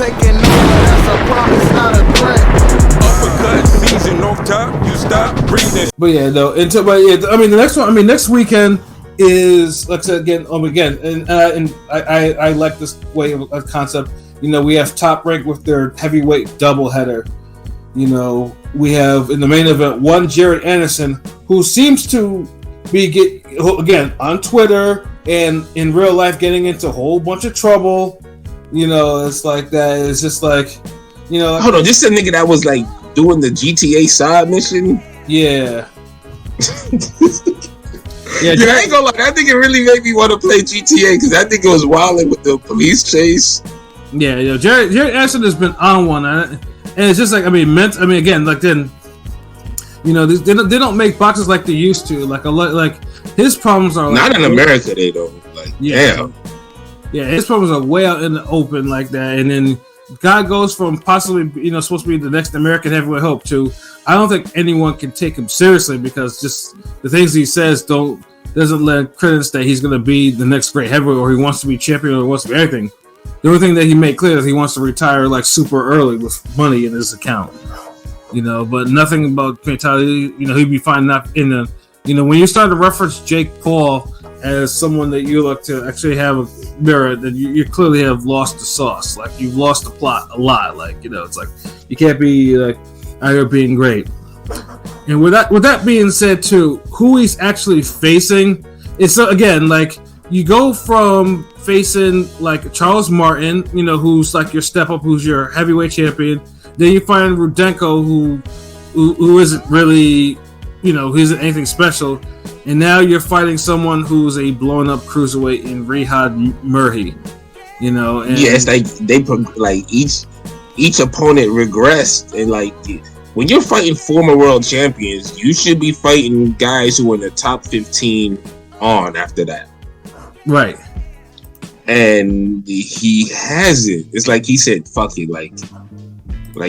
taking over, that's a promise, not a threat. Uppercut season off top, you stop breathing. But yeah, no. I mean, the next one. I mean, next weekend is, like I said again, and I like this way of concept. You know, we have Top Rank with their heavyweight doubleheader. You know, we have in the main event one Jared Anderson, who seems to be again on Twitter and in real life getting into a whole bunch of trouble. You know, it's like that. It's just like, you know. Hold on, this is a nigga that was like doing the GTA side mission. Yeah. Yeah, I ain't gonna lie. That nigga really made me want to play GTA because that nigga was wilding with the police chase. Yeah, you know, Jared Anderson has been on one, and it's just like, I mean, again, like then, you know, they don't make boxes like they used to. Like his problems are not in America. They don't. Like, damn. Yeah, his problems are way out in the open like that, and then guy goes from possibly, you know, supposed to be the next American heavyweight hope to, I don't think anyone can take him seriously because just the things he says doesn't lend credence that he's going to be the next great heavyweight or he wants to be champion or wants to be anything. The only thing that he made clear is he wants to retire like super early with money in his account, you know, but nothing about mentality. You know, he'd be fine enough in the, you know, when you start to reference Jake Paul as someone that you look to actually have a mirror, then you clearly have lost the sauce. Like, you've lost the plot a lot. Like, you know, it's like you can't be like out here being great. And with that being said, too, who he's actually facing, it's again like you go from facing like Charles Martin, you know, who's like your step up, who's your heavyweight champion. Then you find Rudenko, who isn't really, you know, who isn't anything special. And now you're fighting someone who's a blown up cruiserweight in Ryad Merhy, you know. And yeah, it's like each opponent regressed, and like when you're fighting former world champions, you should be fighting guys who are in the top 15 on after that. Right. And he hasn't. It's like he said, fuck it, like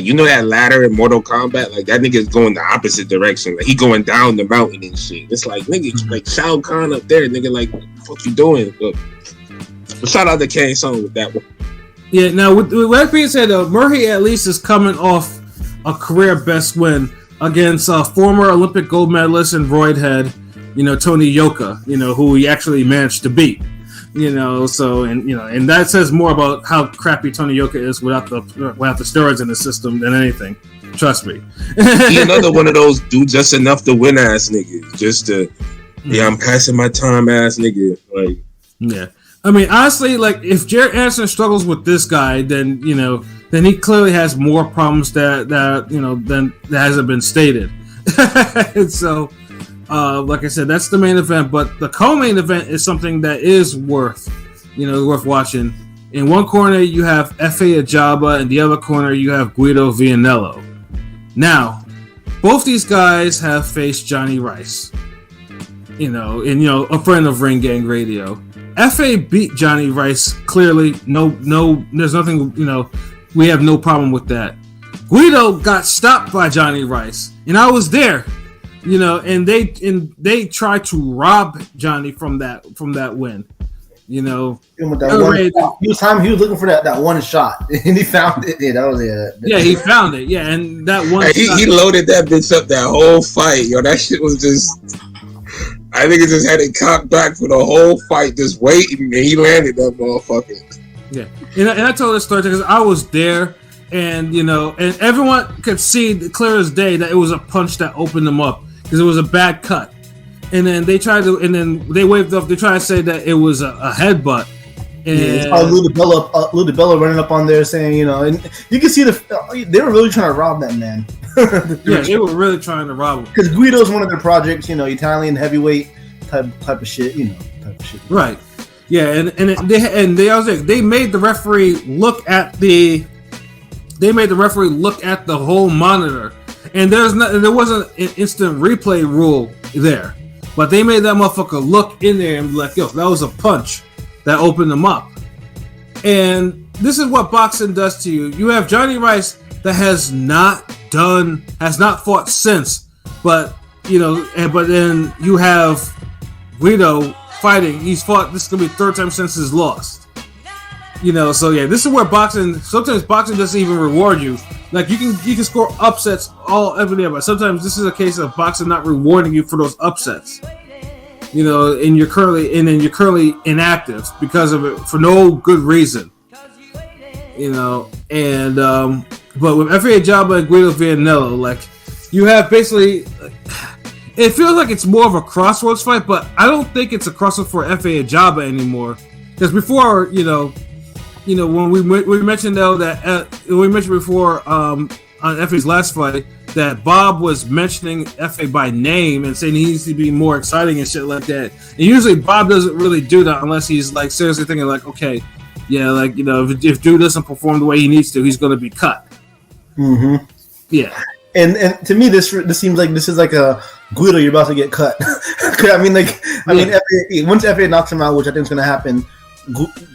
you know that ladder in Mortal Kombat, like that nigga's going the opposite direction. Like he going down the mountain and shit. It's like nigga, like Shao Kahn up there, nigga, like what the fuck you doing? But shout out to Kane Song with that one. Yeah, now with that being said, Murray at least is coming off a career best win against former Olympic gold medalist and roidhead, you know, Tony Yoka, you know, who he actually managed to beat. You know, so and that says more about how crappy Tony Yoka is without the steroids in the system than anything. Trust me. He another one of those do just enough to win ass niggas, just to I'm passing my time ass nigga. Like, yeah, I mean, honestly, like if Jared Anderson struggles with this guy, then then he clearly has more problems that hasn't been stated. And so. Like I said, that's the main event, but the co-main event is something that is worth watching. In one corner, you have Efe Ajagba, and the other corner, you have Guido Vianello. Now, both these guys have faced Johnny Rice, a friend of Ring Gang Radio. Efe beat Johnny Rice clearly. No, there's nothing, we have no problem with that. Guido got stopped by Johnny Rice, and I was there. And they tried to rob Johnny from that win. He was looking for that one shot, and he found it. Yeah, that was it. Yeah, he found it. Yeah, and that one. He loaded that bitch up that whole fight. Yo, that shit was just. I think it just had it cocked back for the whole fight, just waiting, and he landed that motherfucker. Yeah, and I told this story because I was there. And and everyone could see clear as day that it was a punch that opened them up because it was a bad cut. And then they waved off. They tried to say that it was a headbutt. And Lou DiBella running up on there saying, and you can see they were really trying to rob that man. Yeah, they were really trying to rob him because Guido's one of their projects. Italian heavyweight type of shit. Right. Yeah, and they made the referee look at the. They made the referee look at the whole monitor, and there wasn't an instant replay rule there, but they made that motherfucker look in there and be like, "Yo, that was a punch that opened them up." And this is what boxing does to you. You have Johnny Rice that has not fought since, but then you have Guido fighting. He's fought. This is gonna be the third time since he's lost. You know, so yeah, this is where boxing. Sometimes boxing doesn't even reward you. Like you can score upsets every day, but sometimes this is a case of boxing not rewarding you for those upsets. You know, and you're currently inactive because of it for no good reason. You know, and but with Efe Ajagba and Guido Vianello, like you have basically, it feels like it's more of a crossroads fight, but I don't think it's a crossroads for Efe Ajagba anymore. Because before, you know, when we mentioned though that we mentioned before on Efe's last fight that Bob was mentioning Efe by name and saying he needs to be more exciting and shit like that. And usually Bob doesn't really do that unless he's like seriously thinking like, okay, yeah, like you know, if dude doesn't perform the way he needs to, he's going to be cut. Mm-hmm. Yeah. And to me, this seems like this is like a Guido, you're about to get cut. I mean, Efe, once Efe knocks him out, which I think is going to happen,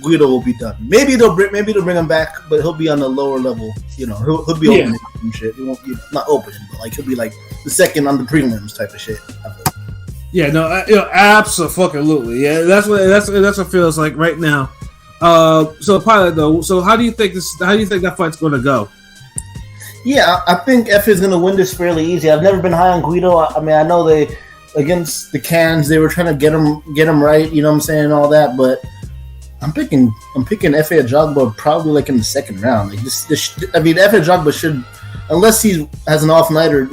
Guido will be done. Maybe they'll bring him back, but he'll be on the lower level. You know, he'll be open and shit. He won't be not open, but like he'll be like the second on the prelims type of shit. Yeah, no, absolutely. Yeah, that's what it feels like right now. So Pilot though, so how do you think that fight's going to go? Yeah, I think Efe is going to win this fairly easy. I've never been high on Guido. I mean, I know they against the Cans they were trying to get him right. You know what I'm saying, and all that, but. I'm picking Efe Ajagba probably like in the second round. Like I mean, Efe Ajagba should, unless he has an off night or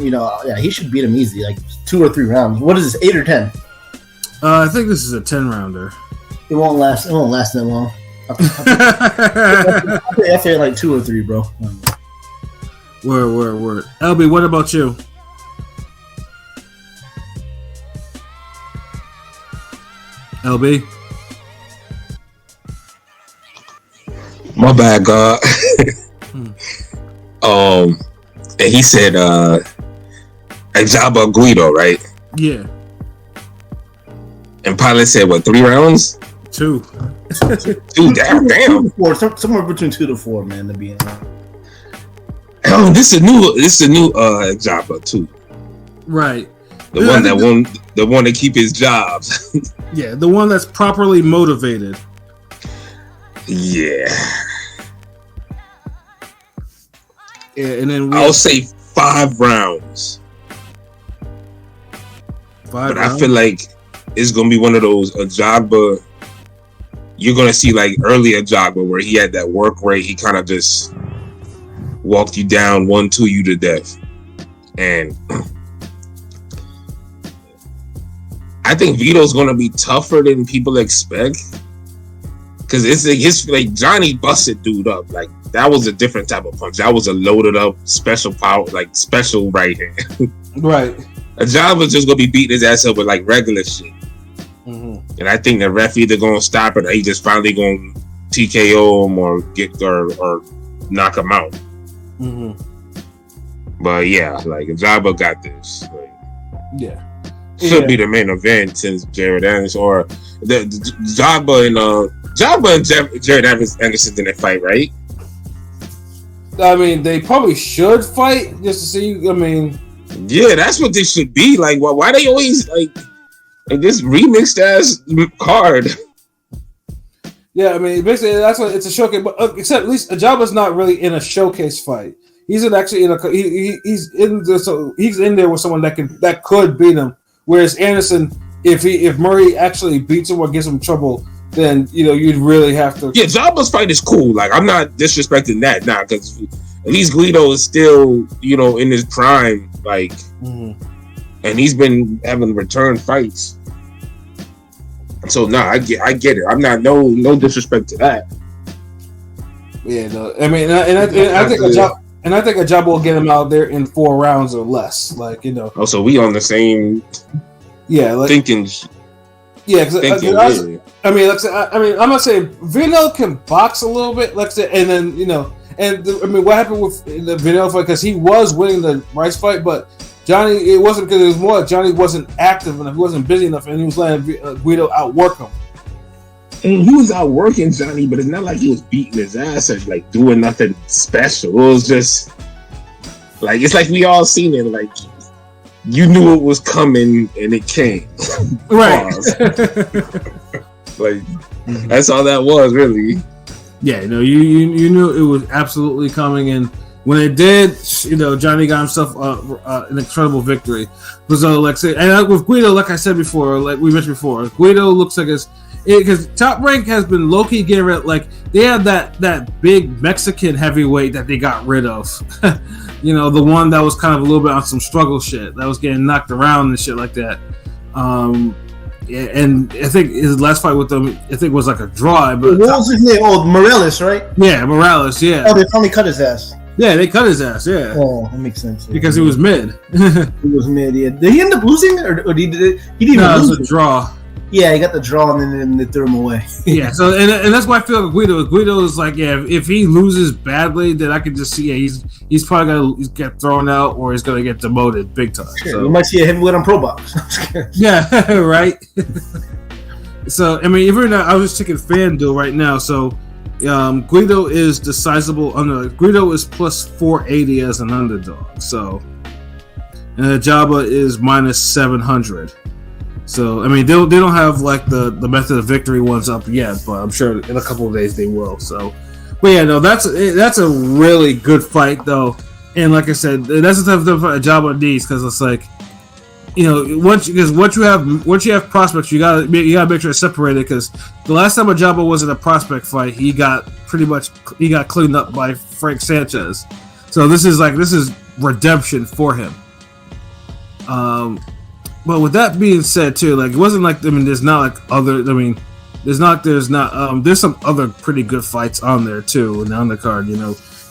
he should beat him easy, like 2 or 3 rounds. What is this, 8 or 10? I think this is a 10-rounder. It won't last that long. I think Efe like 2 or 3, bro. Word. LB, what about you? LB. My bad, God. And he said Ajagba Guido, right? Yeah. And Pilot said what, 3 rounds? 2. 2, damn. 4, somewhere between 2 to 4, man, to be honest. Oh, this is a new Ajagba too. Right. The one that keep his jobs. Yeah, the one that's properly motivated. Yeah. Yeah, and then I'll say 5 rounds. 5 but rounds? I feel like it's gonna be one of those Ajagba. You're gonna see like early Ajagba where he had that work rate. He kind of just walked you down, 1-2 you to death, and I think Vito's gonna be tougher than people expect. Cause it's like Johnny busted dude up. Like that was a different type of punch. That was a loaded up special power, like special right hand. Right. Ajagba's just gonna be beating his ass up with like regular shit. Mm-hmm. And I think the ref either gonna stop it or he just finally gonna TKO him or knock him out. Mm-hmm. But yeah, like Ajagba got this. Like, yeah. Should be the main event since Jared Anderson or the Ajagba and Jared Anderson didn't fight, right? I mean, they probably should fight just to see. I mean, yeah, that's what they should be. Like, why they always like this remixed ass card? Yeah, I mean, basically that's what it's a showcase. But except at least Ajagba's not really in a showcase fight. He's actually in a he's in there with someone that could beat him. Whereas Anderson, if Murray actually beats him or gives him trouble, then you'd really have to. Yeah, Ajagba's fight is cool. Like I'm not disrespecting that now because at least Guido is still in his prime. Like, and he's been having return fights. So I get it. I'm not no disrespect to that. Yeah, no. I mean, I think Ajagba will get him out there in 4 rounds or less. Like Oh, so we on the same. Yeah, like thinking. Yeah, I mean, I'm not saying Vianello can box a little bit, like I said, and then what happened with the Vianello fight? Because he was winning the Rice fight, but Johnny, it wasn't because it was more Johnny wasn't active enough, he wasn't busy enough, and he was letting Guido outwork him. And he was outworking Johnny, but it's not like he was beating his ass or like doing nothing special. It was just like it's like we all seen it. Like you knew it was coming and it came. Right. Like that's all that was really. Yeah, you knew it was absolutely coming, and when it did, Johnny got himself an incredible victory. So, and with Guido, like I said before, like we mentioned before, Guido looks like because Top Rank has been low-key getting rid. Like they had that big Mexican heavyweight that they got rid of. The one that was kind of a little bit on some struggle shit, that was getting knocked around and shit like that. And I think his last fight with them, was like a draw. But what was his name? Oh, Morales, right? Yeah, Morales. Yeah. Oh, they finally cut his ass. Yeah, they cut his ass. Yeah. Oh, that makes sense. Yeah. Because he was mid. He was mid. Yeah. Did he end up losing, or he didn't? No, it was a draw. Yeah, he got the draw, and then they threw him away. Yeah. So, and that's why I feel like Guido is like, yeah, if he loses badly, then I can just see, yeah, he's probably gonna get thrown out, or he's gonna get demoted big time. Sure, so you might see a heavyweight on Pro Box. Yeah. Right. So I mean, even I was just checking FanDuel right now. So Guido is the sizable underdog. Guido is plus 480 as an underdog. So and Ajagba is minus 700. So I mean, they don't have like the method of victory ones up yet, but I'm sure in a couple of days they will. So, but yeah, no, that's a really good fight though. And like I said, that's the type of fight Ajagba needs, because it's like, once you have prospects, you gotta make sure it's separated, because the last time Ajagba was in a prospect fight, he got cleaned up by Frank Sanchez. So this is redemption for him. But with that being said, too, like it wasn't like there's not there's some other pretty good fights on there too in the undercard.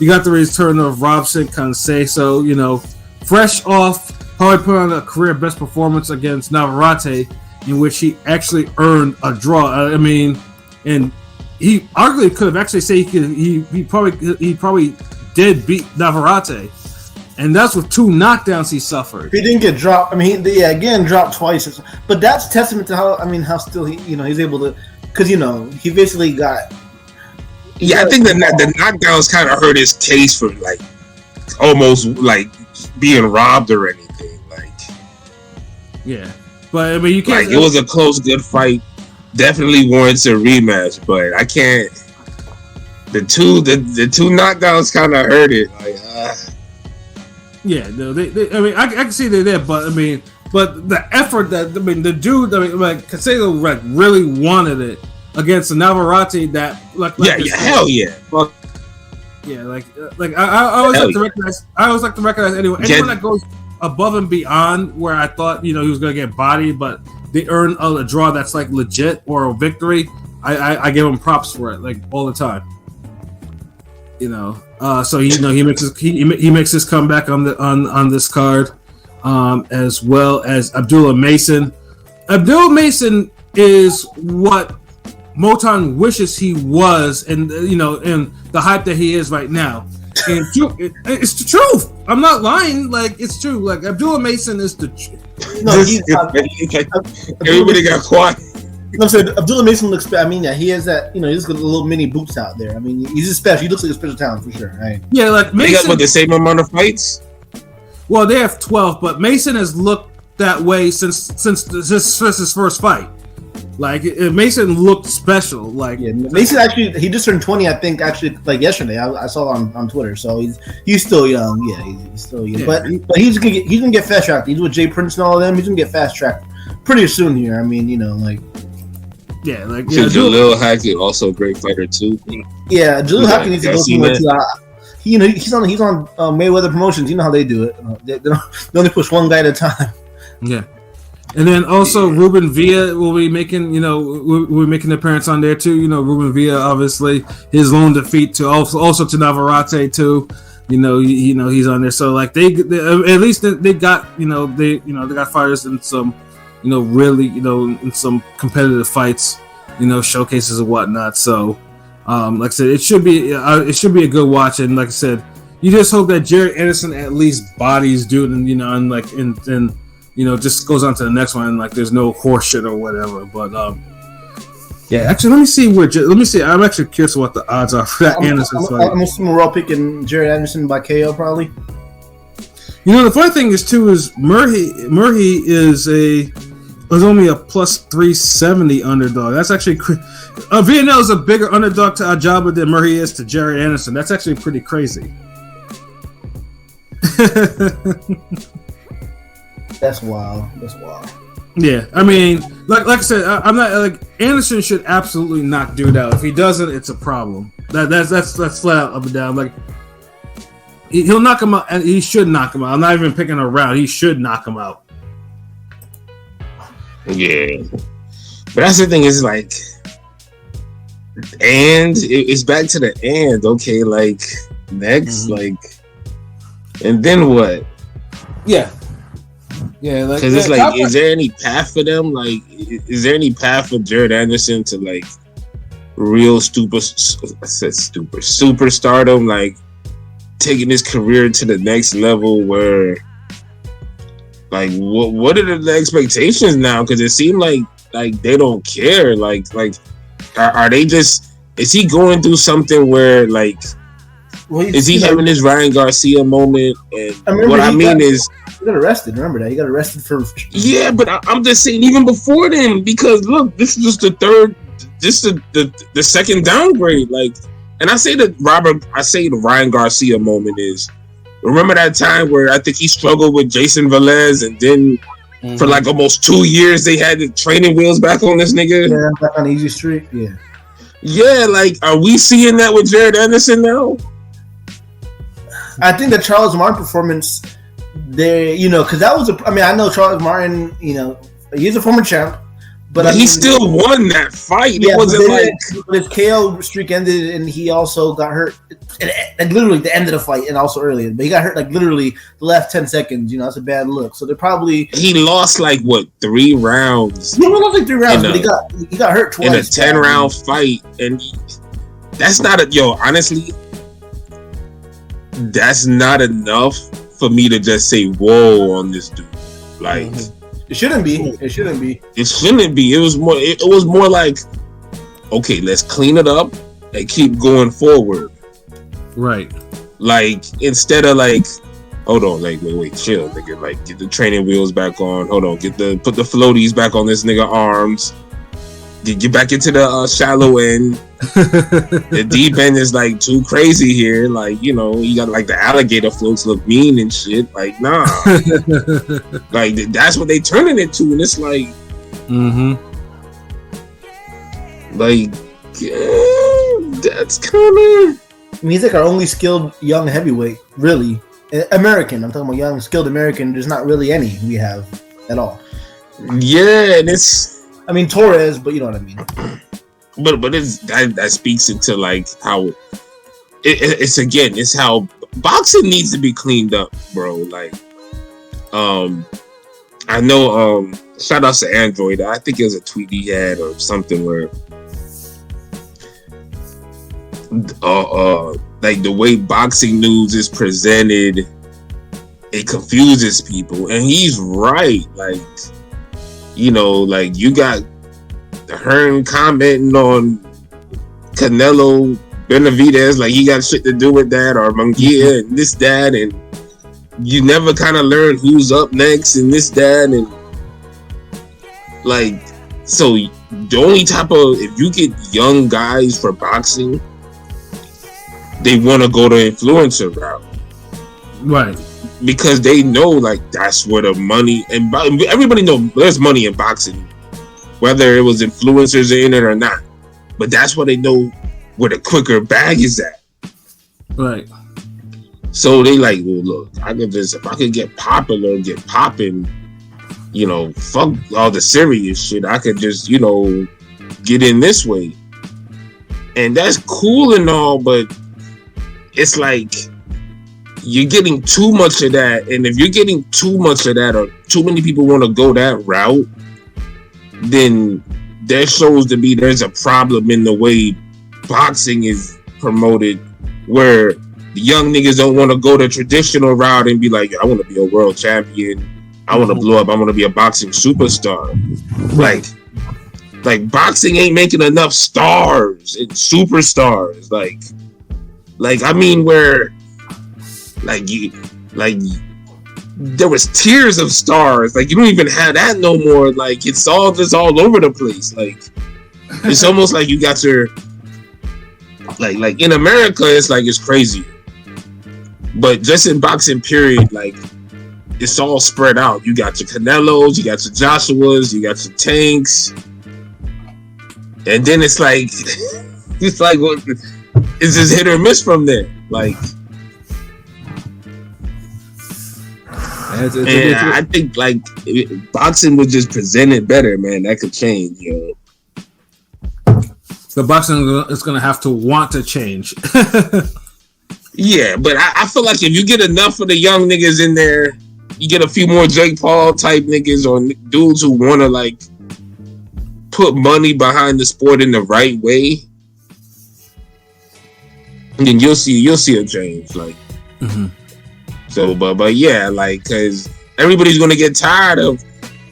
You got the return of Robson Canseco, fresh off probably put on a career best performance against Navarrete, in which he actually earned a draw. I mean, and he arguably could have actually said he probably did beat Navarrete. And that's with 2 knockdowns he suffered. He didn't get dropped. I mean, again, dropped twice. But that's testament to how still he's able to, because he basically got. Yeah, I think the knockdowns kind of hurt his case for like almost like being robbed or anything. Like, yeah, but I mean, you can't. Like, it was a close, good fight. Definitely warrants a rematch, but I can't. The two knockdowns kind of hurt it. Like. Yeah, no, I mean, I can see they're there, but the effort the dude, like Canseco, like really wanted it against a Navarrete that, hell yeah, well, yeah, I always like to recognize. I always like to recognize anyone that goes above and beyond where I thought he was gonna get bodied, but they earn a draw that's like legit or a victory. I give them props for it, like all the time. So he makes his comeback on this card, as well as Abdullah Mason. Abdullah Mason is what Motown wishes he was, and and the hype that he is right now. And it's the truth. I'm not lying. Like, it's true. Like, Abdullah Mason is the truth. No, everybody got quiet. No, so Abdullah Mason looks. I mean, yeah, he has that. He's got little mini boots out there. I mean, he's a special. He looks like a special talent for sure. Right? Yeah, like Mason. They got the same amount of fights. Well, they have 12, but Mason has looked that way since his first fight. Like, Mason looked special. Like, yeah, Mason actually, he just turned 20. I think actually, like yesterday, I saw on Twitter. So he's still young. Yeah, he's still young. Yeah. But he's gonna get fast tracked. He's with Jay Prince and all of them. He's gonna get fast tracked pretty soon here. I mean, like. Yeah, like Jalil Hackett, also a great fighter too. Yeah, Jalil Hackett needs to go somewhere too. He's on Mayweather Promotions. You know how they do it. They only push one guy at a time. Yeah, and then also Ruben Villa will be making we're making an appearance on there too. Ruben Villa, obviously his lone defeat to also to Navarrete too. He's on there. So like they at least they got they got fighters in some. Really, in some competitive fights, showcases and whatnot. So, like I said, it should be a good watch. And like I said, you just hope that Jared Anderson at least bodies dude, and just goes on to the next one. And like, there's no horse shit or whatever. But yeah, actually, let me see. I'm actually curious what the odds are for that Anderson fight. I'm assuming we're all picking Jared Anderson by KO, probably. The funny thing is Merhy is a was only a plus 370 underdog. That's actually Vianello is a bigger underdog to Ajagba than Merhy is to Jared Anderson. That's actually pretty crazy. That's wild. That's wild. Yeah, I mean, like I said, I'm not like Anderson should absolutely knock dude out. If he doesn't, it's a problem. That's flat out up and down. Like he'll knock him out, and he should knock him out. I'm not even picking a round. He should knock him out. Yeah, but that's the thing is like, and it's back to the and okay, like next, like, and then what? Yeah, like because it's like, is there any path for them? Like, is there any path for Jared Anderson to like real superstardom, like taking his career to the next level where? Like what are the expectations now? Because it seemed like they don't care. Like are they just? Is he going through something where like? Well, is he having his Ryan Garcia moment? And what I mean is, he got arrested. Remember that he got arrested for. Yeah, but I'm just saying even before then, because look, this is just the third, this is the second downgrade. Like, and I say the Ryan Garcia moment is. Remember that time where I think he struggled with Jason Velez, and then for like almost 2 years they had the training wheels back on this nigga. Yeah, back on Easy Street. Yeah. Yeah, like, are we seeing that with Jared Anderson now? I think the Charles Martin performance, there, because that was I know Charles Martin, he's a former champ. But he still won that fight. Yeah, it wasn't his KO streak ended, and he also got hurt. Like literally the end of the fight, and also earlier. But he got hurt like literally the last 10 seconds. That's a bad look. So they're probably he lost like what 3 rounds. He lost like 3 rounds, but he got hurt twice in a 10-round fight, and that's not honestly, that's not enough for me to just say whoa on this dude. Like. It shouldn't be. It shouldn't be. It shouldn't be. It was more. It was more like, okay, let's clean it up and keep going forward. Right. Like instead of like, hold on, like wait, chill, nigga. Like get the training wheels back on. Hold on, put the floaties back on this nigga arms. Get back into the shallow end. The deep end is like too crazy here. Like you got like the alligator floats look mean and shit. Like nah, like that's what they turning it to, and it's like, like that's kind of. He's like our only skilled young heavyweight, really. American. I'm talking about young skilled American. There's not really any we have at all. Yeah, and it's. I mean Torres, but you know what I mean. But it's that speaks into like how it's how boxing needs to be cleaned up, bro. Like, I know. Shout out to Android. I think it was a tweet he had or something where, like the way boxing news is presented, it confuses people, and he's right. Like. Like you got Hearn commenting on Canelo Benavidez, like he got shit to do with that, or Munguia and this, that, and you never kind of learn who's up next and this, that, and like, so the only type of, if you get young guys for boxing, they want to go the influencer route. Right. Because they know, like, that's where the money, and everybody know there's money in boxing, whether it was influencers in it or not. But that's where they know where the quicker bag is at. Right. So they like, well, look, if I could get popular, get popping, fuck all the serious shit. I could just, get in this way. And that's cool and all, but it's like, you're getting too much of that, and if you're getting too much of that, or too many people want to go that route, then there shows to be there's a problem in the way boxing is promoted, where the young niggas don't want to go the traditional route and be like, I want to be a world champion, I want to blow up, I want to be a boxing superstar. Like boxing ain't making enough stars and superstars. Like I mean, where. Like there was tiers of stars. Like you don't even have that no more. Like it's all just all over the place. Like it's almost like you got your like in America, it's like it's crazy. But just in boxing, period, like it's all spread out. You got your Canelos, you got your Joshuas, you got your Tanks, and then it's like it's like it's just hit or miss from there. Like, and I think like boxing was just presented better, man. That could change, yo. The boxing is going to have to want to change. Yeah, but I feel like if you get enough of the young niggas in there, you get a few more Jake Paul type niggas or dudes who want to like put money behind the sport in the right way, and then you'll see a change. Like, so, but yeah, like, cause everybody's gonna get tired of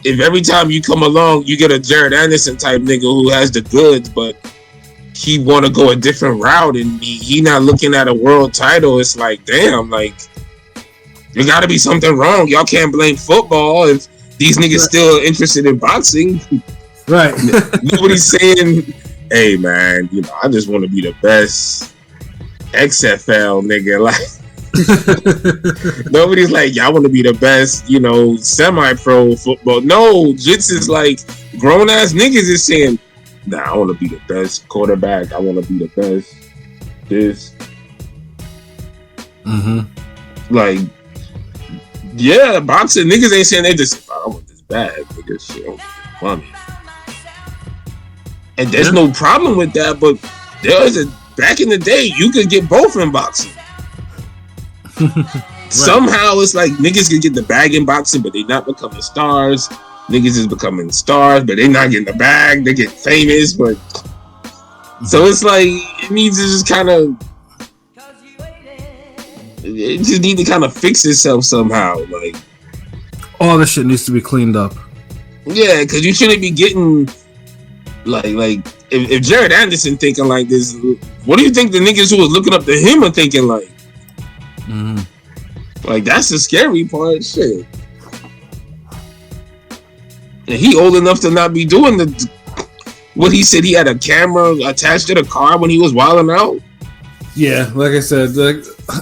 if every time you come along, you get a Jared Anderson type nigga who has the goods, but he want to go a different route and he not looking at a world title. It's like, damn, like there got to be something wrong. Y'all can't blame football if these niggas still interested in boxing. Right. Nobody's saying, hey man, you know, I just want to be the best XFL nigga. Like nobody's like, y'all want to be the best, you know, semi-pro football. No, Jits is like grown ass niggas is saying, nah, I want to be the best quarterback. I want to be the best this. Like, yeah, boxing niggas ain't saying they just, I want this bad nigga shit. I want this money. And there's no problem with that, but back in the day, you could get both in boxing. Right. Somehow it's like niggas could get the bag in boxing, but they not becoming stars. Niggas is becoming stars, but they not getting the bag. They get famous, but so it's like it needs to just kind of, it just need to kind of fix itself somehow. Like all this shit needs to be cleaned up. Yeah, because you shouldn't be getting like if Jared Anderson thinking like this, what do you think the niggas who was looking up to him are thinking like? Like that's the scary part. Shit. And he old enough to not be doing what he said. He had a camera attached to the car when he was wilding out. Yeah, like I said,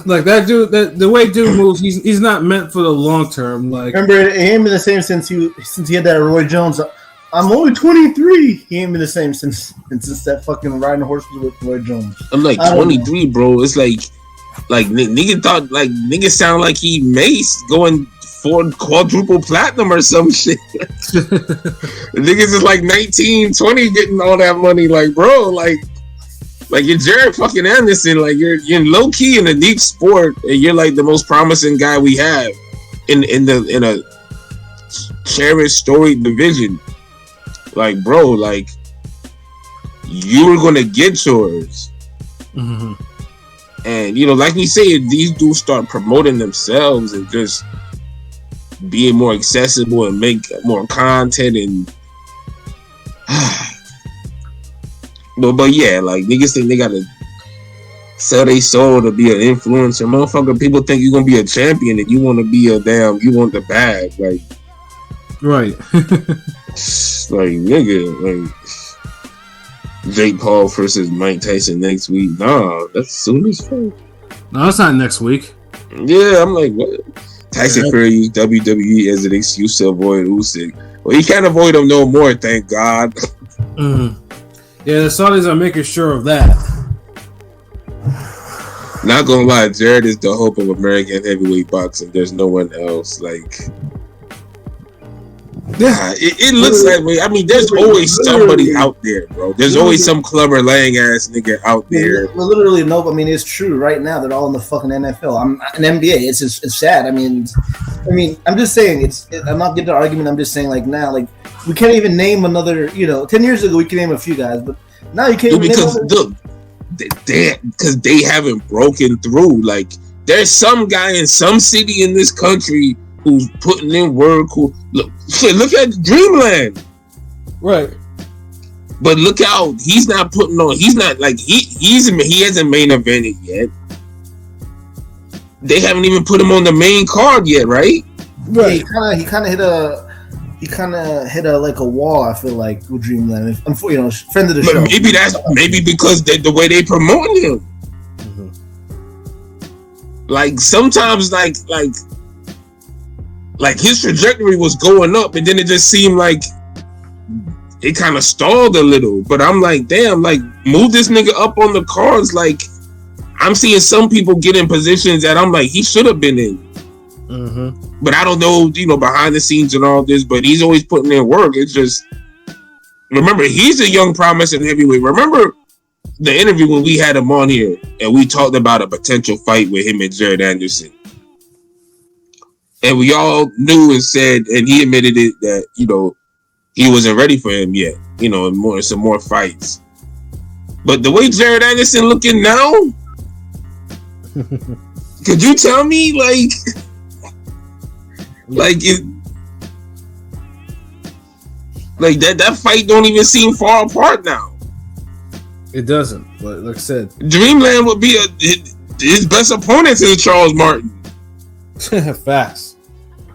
like that dude, the way dude moves, he's not meant for the long term. Like, remember, he ain't been the same since he had that Roy Jones. I'm only 23. He ain't been the same since that fucking riding horses with Roy Jones. I'm like 23, bro. It's like nigga thought like nigga sound like he Mace going for quadruple platinum or some shit. Niggas is like 19, 20 getting all that money. Like, bro, like you're Jared fucking Anderson. Like you're low key in a deep sport, and you're like the most promising guy we have in a cherished storied division. Like, bro, like you were gonna get yours. And you know, like we say, if these dudes start promoting themselves and just being more accessible and make more content and but yeah, like niggas think they gotta sell their soul to be an influencer. Motherfucker, people think you're gonna be a champion and you want to be you want the bag, like right. Like nigga, like Jake Paul versus Mike Tyson next week. Nah, that's soon as fuck. No, that's not next week. Yeah, I'm like, what? Tyson Fury used WWE as an excuse to avoid Usyk. Well, he can't avoid him no more, thank God. Yeah, the Saudis are making sure of that. Not gonna lie, Jared is the hope of American heavyweight boxing. There's no one else. Like, yeah, it looks that way. I mean, there's always somebody out there, bro. There's always some clubber laying ass nigga out there. Literally, nope. I mean, it's true. Right now, they're all in the fucking NFL. I'm an NBA. It's sad. I mean, I'm just saying. I'm not getting the argument. I'm just saying, like now, like we can't even name another. 10 years ago we could name a few guys, but now you can't. Look, because they haven't broken through. Like, there's some guy in some city in this country who's putting in work. Look at Dreamland, right? But look out, he's not putting on. He's not like he hasn't main evented yet. They haven't even put him on the main card yet, right? Yeah, he kind of hit a like a wall. I feel like with Dreamland. Friend of the show. Maybe because the way they promote him. Like sometimes, like his trajectory was going up, and then it just seemed like it kind of stalled a little. But I'm like, damn, like move this nigga up on the cards. Like I'm seeing some people get in positions that I'm like he should have been in. But I don't know, behind the scenes and all this. But he's always putting in work. It's just remember he's a young promising heavyweight. Remember the interview when we had him on here and we talked about a potential fight with him and Jared Anderson. And we all knew and said, and he admitted it, that, he wasn't ready for him yet, and some more fights. But the way Jared Anderson looking now, could you tell me, that fight don't even seem far apart now? It doesn't, but like I said, Dreamland would be his best opponent is Charles Martin. Facts.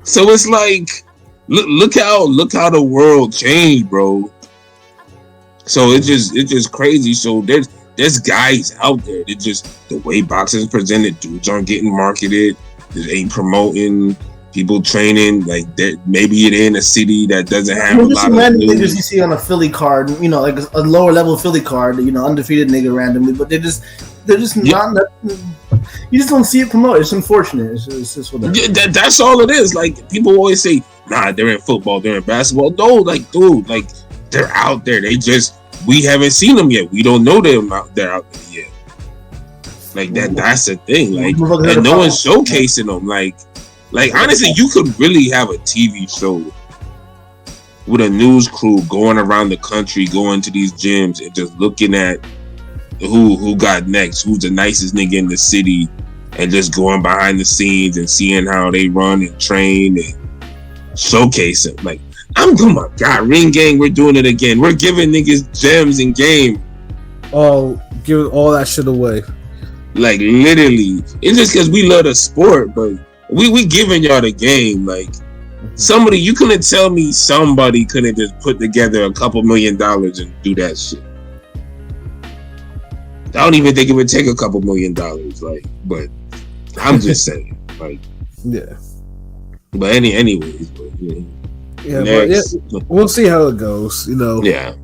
So it's like, look how the world changed, bro. So it's just crazy. So there's guys out there that just the way boxing is presented, dudes aren't getting marketed, they ain't promoting. People training like that. Maybe it in a city that doesn't have a lot of random niggas you see on a Philly card, like a lower level Philly card, undefeated nigga randomly, but they're just not. You just don't see it promoted. It's unfortunate. It's just whatever. Yeah, that's all it is. Like people always say, nah, they're in football, they're in basketball. No, like dude, like they're out there. We haven't seen them yet. We don't know them they're out there yet. Like that's the thing. Like and no one's showcasing them. Like honestly, you could really have a TV show with a news crew going around the country, going to these gyms and just looking at who got next, who's the nicest nigga in the city, and just going behind the scenes and seeing how they run and train and showcase it. Like, oh my God, Ring Gang, we're doing it again. We're giving niggas gems in game. Oh, giving all that shit away. Like literally, it's just because we love the sport, but we giving y'all the game. Like you couldn't tell me somebody couldn't just put together a couple $1 million and do that shit. I don't even think it would take a couple $1 million. Like, but I'm just saying, like, yeah. But anyways, we'll see how it goes. Yeah.